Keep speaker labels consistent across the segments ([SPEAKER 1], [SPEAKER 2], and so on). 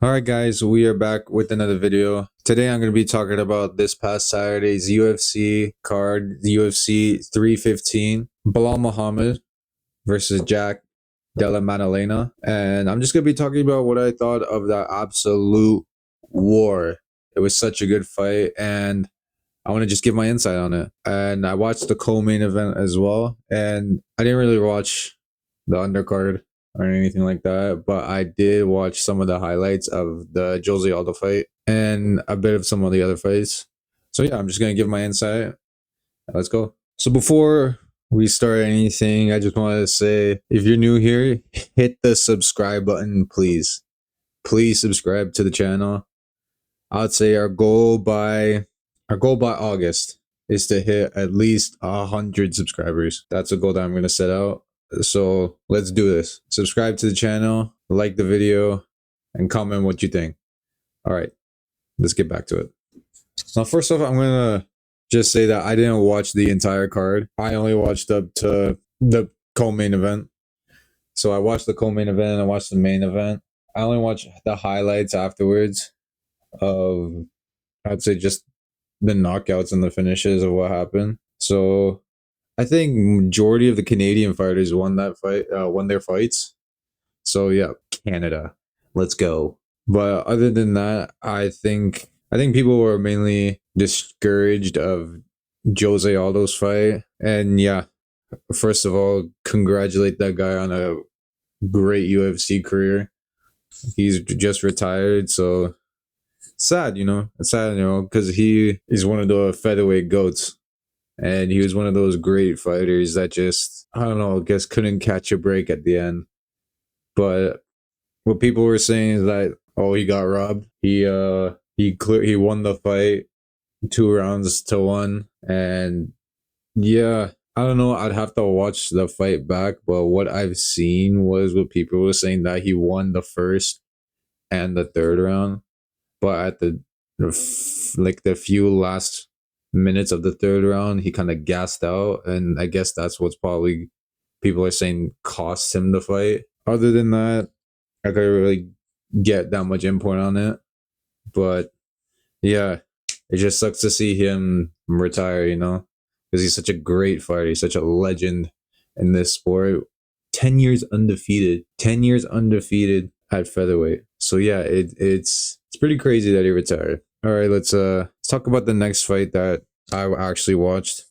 [SPEAKER 1] Alright guys, we are back with another video. Today I'm going to be talking about this past Saturday's UFC card, the UFC 315, Belal Muhammad versus Della Maddelena. And I'm just going to be talking about what I thought of that absolute war. It was such a good fight and I want to just give my insight on it. And I watched the co-main event as well, and I didn't really watch the undercard or anything like that, but I did watch some of the highlights of the Jose Aldo fight and a bit of some of the other fights. So yeah, I'm just gonna give my insight. Let's go. So before we start anything, I just wanted to say, if you're new here, hit the subscribe button, please. Please subscribe to the channel. I'd say our goal by August is to hit at least 100 subscribers. That's a goal that I'm gonna set out. So let's do this. Subscribe to the channel, like the video, and comment what you think. All right, let's get back to it. Now, first off, I'm gonna just say that I didn't watch the entire card. I only watched up to the co-main event. So I watched the co-main event and I watched the main event. I only watched the highlights afterwards of, I'd say, just the knockouts and the finishes of what happened. So I think majority of the Canadian fighters won their fights. So yeah, Canada, let's go. But other than that, I think people were mainly discouraged of Jose Aldo's fight. And yeah, first of all, congratulate that guy on a great UFC career. He's just retired, so sad, It's sad, because he is one of the featherweight goats, and he was one of those great fighters that just, I don't know, I guess couldn't catch a break at the end. But what people were saying is that, oh, he got robbed. He won the fight 2 rounds to 1, and yeah, I don't know. I'd have to watch the fight back, but what I've seen was what people were saying, that he won the first and the third round, but at the few last minutes of the third round, he kind of gassed out, and I guess that's what's probably, people are saying, cost him the fight. Other than that, I couldn't really get that much input on it, but yeah, it just sucks to see him retire, because he's such a great fighter. He's such a legend in this sport. 10 years undefeated. 10 years undefeated at featherweight. So yeah, it's pretty crazy that he retired. All right, let's talk about the next fight that I actually watched.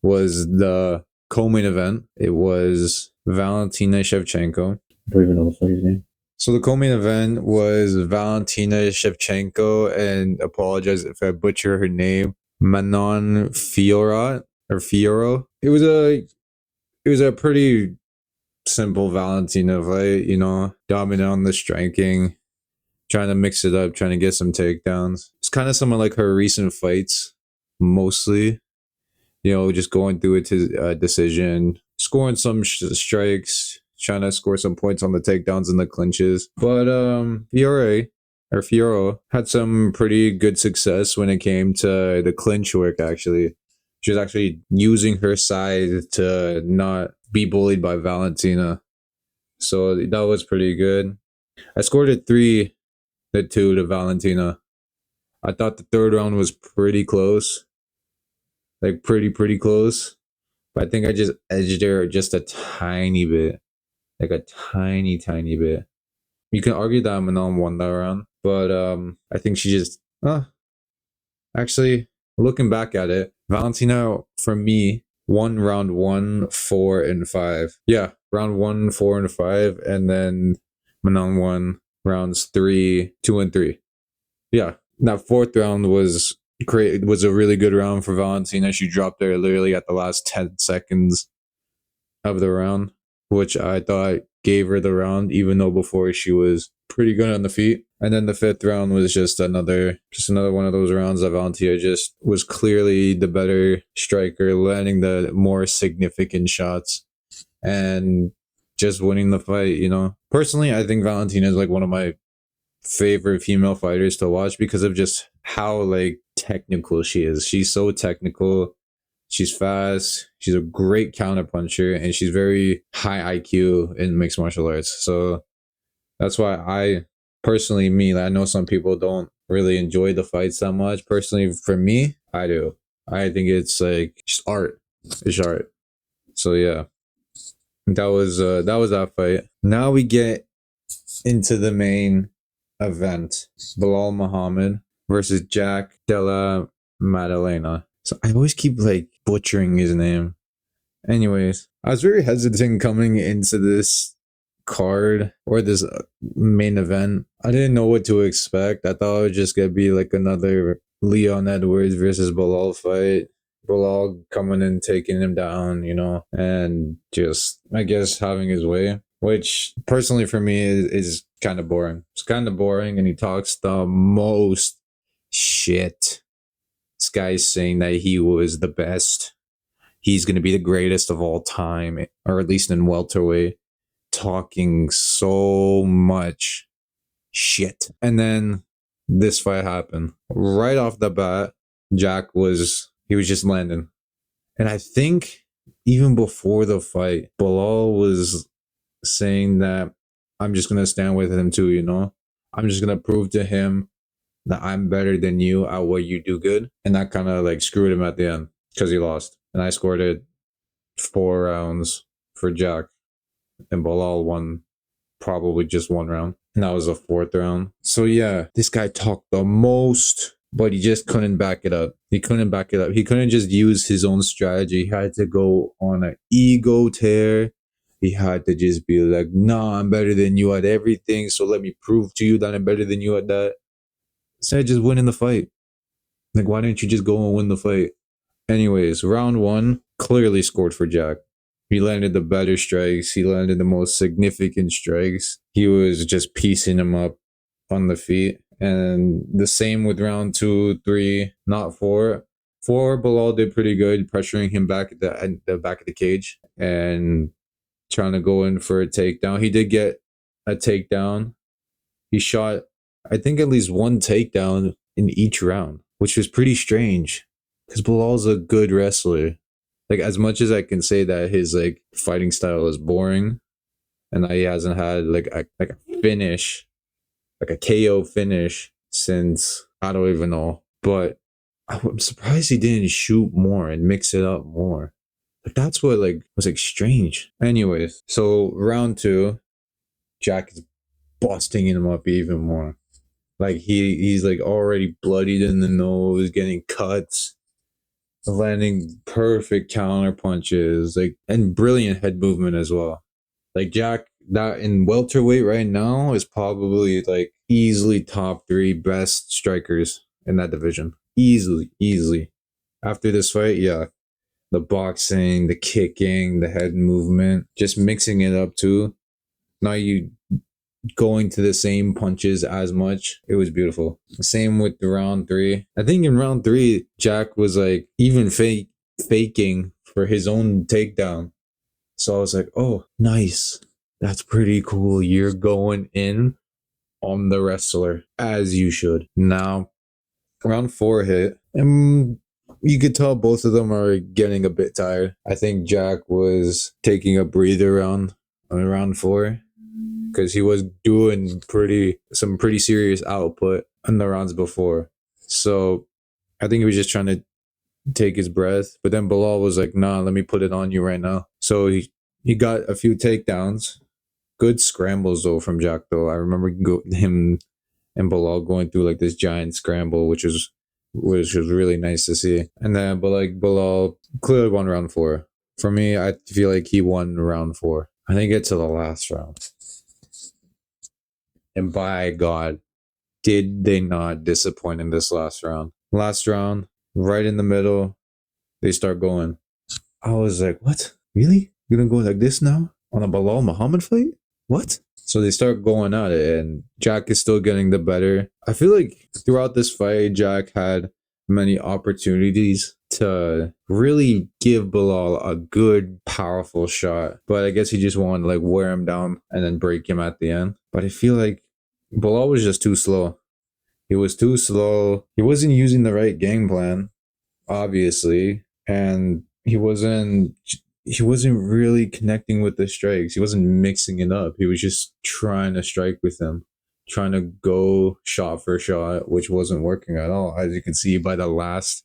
[SPEAKER 1] Was the co-main event. It was Valentina Shevchenko. I don't even know the fighter's name. So the co-main event was Valentina Shevchenko, and apologize if I butcher her name, Manon Fiorot or Fioro. It was a pretty simple Valentina fight, dominant on the striking, trying to mix it up, trying to get some takedowns. It's kind of some of like her recent fights, mostly, just going through it to decision, scoring some strikes, trying to score some points on the takedowns and the clinches. But Fioro had some pretty good success when it came to the clinch work, actually. She was actually using her side to not be bullied by Valentina. So that was pretty good. I scored it 3-2 to Valentina. I thought the third round was pretty close. Like pretty close. But I think I just edged her just a tiny bit. Like a tiny bit. You can argue that Manon won that round, but I think she just actually, looking back at it, Valentina, for me, won round 1, 4, and 5. Yeah, round 1, 4, and 5, and then Manon won rounds 3, 2, and 3. Yeah, that fourth round was great. It was a really good round for Valentina. She dropped her literally at the last 10 seconds of the round, which I thought gave her the round, even though before she was pretty good on the feet. And then the fifth round was just another one of those rounds that Valentina just was clearly the better striker, landing the more significant shots and just winning the fight, Personally, I think Valentina is like one of my favorite female fighters to watch because of just how like technical she is. She's so technical. She's fast. She's a great counterpuncher, and she's very high IQ in mixed martial arts. So that's why personally, me, I know some people don't really enjoy the fights that much. Personally, for me, I do. I think it's like just art. It's art. So yeah, that was that fight. Now we get into the main event: Belal Muhammad versus Jack Della Maddelena. So I always keep like butchering his name. Anyways, I was very hesitant coming into this card or this main event. I didn't know what to expect. I thought it was just gonna be like another Leon Edwards versus Belal fight. Belal coming in, taking him down, you know, and just, I guess, having his way, which personally for me is kind of boring. It's kind of boring, and he talks the most shit. This guy's saying that he was the best. He's going to be the greatest of all time, or at least in welterweight, talking so much shit. And then this fight happened. Right off the bat, he was just landing. And I think even before the fight, Bilal was saying that I'm just going to stand with him too, you know? I'm just going to prove to him that I'm better than you at what you do good. And that kind of like screwed him at the end because he lost. And I scored it 4 rounds for Jack. And Bilal won probably just 1 round. And that was the 4th round. So yeah, this guy talked the most, but he just couldn't back it up. He couldn't back it up. He couldn't just use his own strategy. He had to go on an ego tear. He had to just be like, nah, I'm better than you at everything. So let me prove to you that I'm better than you at that. Instead of just winning the fight. Like, why didn't you just go and win the fight? Anyways, round 1 clearly scored for Jack. He landed the better strikes. He landed the most significant strikes. He was just piecing him up on the feet. And the same with round 2, 3, not 4. 4, Bilal did pretty good, pressuring him back at the back of the cage and trying to go in for a takedown. He did get a takedown. He shot, I think, at least 1 takedown in each round, which was pretty strange because Bilal's a good wrestler. Like, as much as I can say that his like fighting style is boring and that he hasn't had like a finish, like a KO finish since I don't even know. But I'm surprised he didn't shoot more and mix it up more. Like, that's what like was like strange. Anyways, so round 2, Jack is busting him up even more. Like he's like already bloodied in the nose, getting cuts, landing perfect counter punches, like, and brilliant head movement as well. Like Jack, that in welterweight right now is probably like easily top 3 best strikers in that division. Easily. After this fight, yeah. The boxing, the kicking, the head movement, just mixing it up too. Now you going to the same punches as much. It was beautiful. Same with round 3. I think in round 3, Jack was like even faking for his own takedown. So I was like, oh, nice. That's pretty cool. You're going in on the wrestler as you should. Now, round 4 hit, and you could tell both of them are getting a bit tired. I think Jack was taking a breather on round 4 because he was doing some pretty serious output in the rounds before. So I think he was just trying to take his breath. But then Bilal was like, nah, let me put it on you right now. So he got a few takedowns. Good scrambles though from Jack though. I remember him and Bilal going through like this giant scramble, which was really nice to see. And then but like Bilal clearly won round 4. For me, I feel like he won round 4. I think it's to the last round. And by God, did they not disappoint in this last round? Last round, right in the middle, they start going. I was like, what? Really? You're gonna go like this now? On a Belal Muhammad fight? What? So they start going at it, and Jack is still getting the better. I feel like throughout this fight, Jack had many opportunities to really give Belal a good, powerful shot. But I guess he just wanted to like wear him down and then break him at the end. But I feel like Belal was just too slow. He was too slow. He wasn't using the right game plan, obviously. And he wasn't really connecting with the strikes. He wasn't mixing it up. He was just trying to strike with him, trying to go shot for shot, which wasn't working at all, as you can see by the last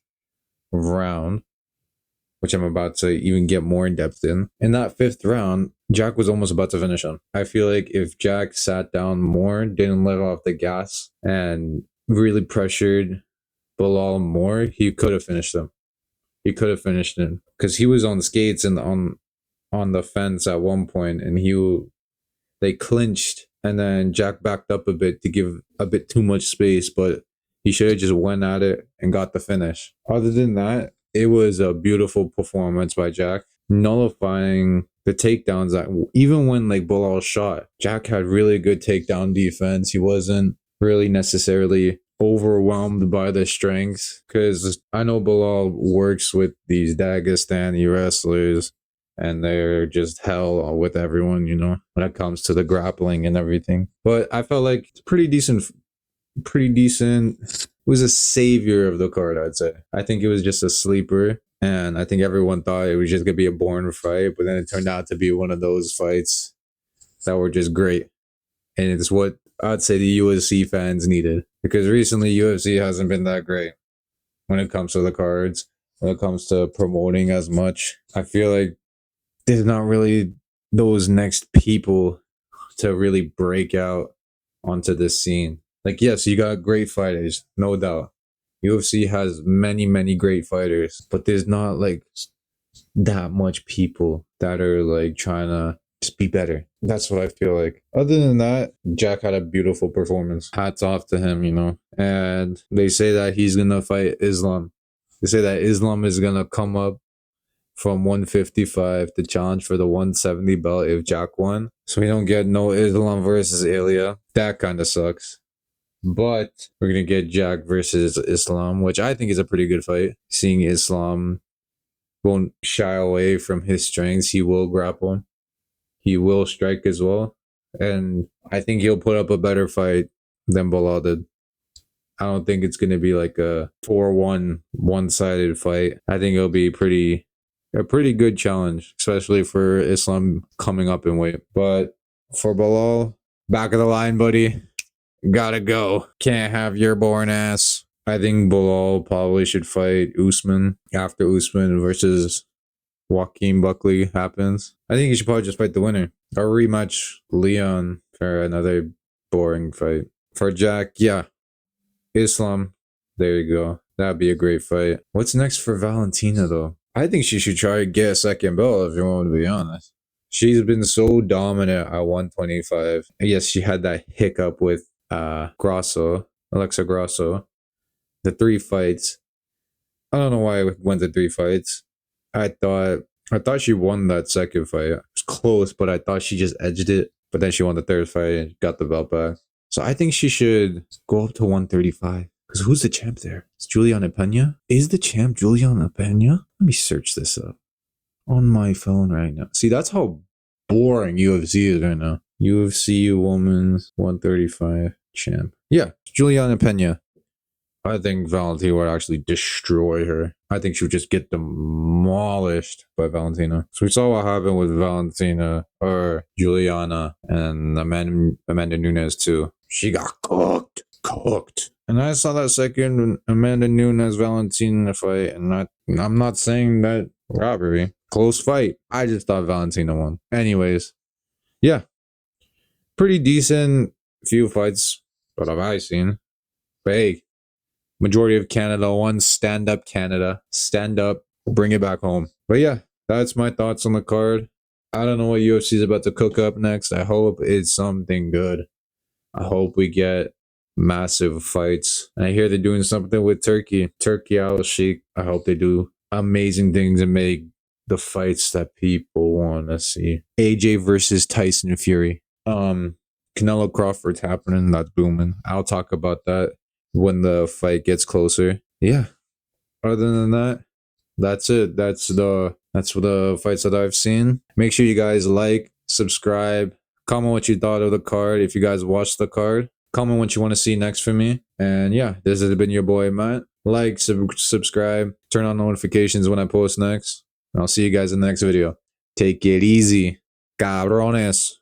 [SPEAKER 1] round, which I'm about to even get more in depth in. In that fifth round, Jack was almost about to finish him. I feel like if Jack sat down more, didn't let off the gas, and really pressured Belal more, he could have finished him. He could have finished him because he was on skates and on the fence at one point, and they clinched, and then Jack backed up a bit to give a bit too much space, but he should have just went at it and got the finish. Other than that, it was a beautiful performance by Jack, nullifying the takedowns. That even when like Belal shot, Jack had really good takedown defense. He wasn't really necessarily overwhelmed by the strength, because I know Belal works with these Dagestani wrestlers and they're just hell with everyone, you know, when it comes to the grappling and everything. But I felt like it's pretty decent. It was a savior of the card, I'd say. I think it was just a sleeper, and I think everyone thought it was just gonna be a boring fight, but then it turned out to be one of those fights that were just great. And it's what I'd say the UFC fans needed, because recently UFC hasn't been that great when it comes to the cards, when it comes to promoting as much. I feel like there's not really those next people to really break out onto this scene. Like, yes, you got great fighters, no doubt. UFC has many, many great fighters, but there's not like that much people that are like trying to just be better. That's what I feel like. Other than that, Jack had a beautiful performance. Hats off to him, you know. And they say that he's gonna fight Islam. They say that Islam is gonna come up from 155 to challenge for the 170 belt if Jack won. So we don't get no Islam versus Ilya. That kind of sucks. But we're going to get Jack versus Islam, which I think is a pretty good fight. Seeing Islam won't shy away from his strengths. He will grapple. He will strike as well. And I think he'll put up a better fight than Belal did. I don't think it's going to be like a 4-1 one-sided fight. I think it'll be a pretty good challenge, especially for Islam coming up in weight. But for Belal, back of the line, buddy. Gotta go. Can't have your boring ass. I think Belal probably should fight Usman after Usman versus Joaquin Buckley happens. I think he should probably just fight the winner. Or rematch Leon for another boring fight. For Jack, yeah. Islam. There you go. That'd be a great fight. What's next for Valentina, though? I think she should try to get a second belt, if you want to be honest. She's been so dominant at 125. Yes, she had that hiccup with Alexa Grasso. The 3 fights. I don't know why I went to 3 fights. I thought she won that second fight. It was close, but I thought she just edged it. But then she won the 3rd fight and got the belt back. So I think she should go up to 135. Because who's the champ there? It's Juliana Pena? Is the champ Juliana Pena? Let me search this up on my phone right now. See, that's how boring UFC is right now. UFC Women's 135 champ. Yeah, Juliana Pena. I think Valentina would actually destroy her. I think she would just get demolished by Valentina. So we saw what happened with Valentina or Juliana and Amanda Nunes too. She got cooked. And I saw that second Amanda Nunes Valentina fight, and I'm not saying that robbery. Close fight. I just thought Valentina won. Anyways, yeah. Pretty decent few fights, what have I seen? But hey, majority of Canada won. Stand up, Canada. Stand up. Bring it back home. But yeah, that's my thoughts on the card. I don't know what UFC is about to cook up next. I hope it's something good. I hope we get massive fights. And I hear they're doing something with Turkey. Turkey Al Sheikh. I hope they do amazing things and make the fights that people want to see. AJ versus Tyson Fury. Canelo Crawford's happening. That's booming. I'll talk about that when the fight gets closer. Yeah. Other than that, that's it. That's the fights that I've seen. Make sure you guys like, subscribe, comment what you thought of the card. If you guys watched the card, comment what you want to see next from me. And yeah, this has been your boy Matt. Like, subscribe, turn on notifications when I post next. And I'll see you guys in the next video. Take it easy, cabrones.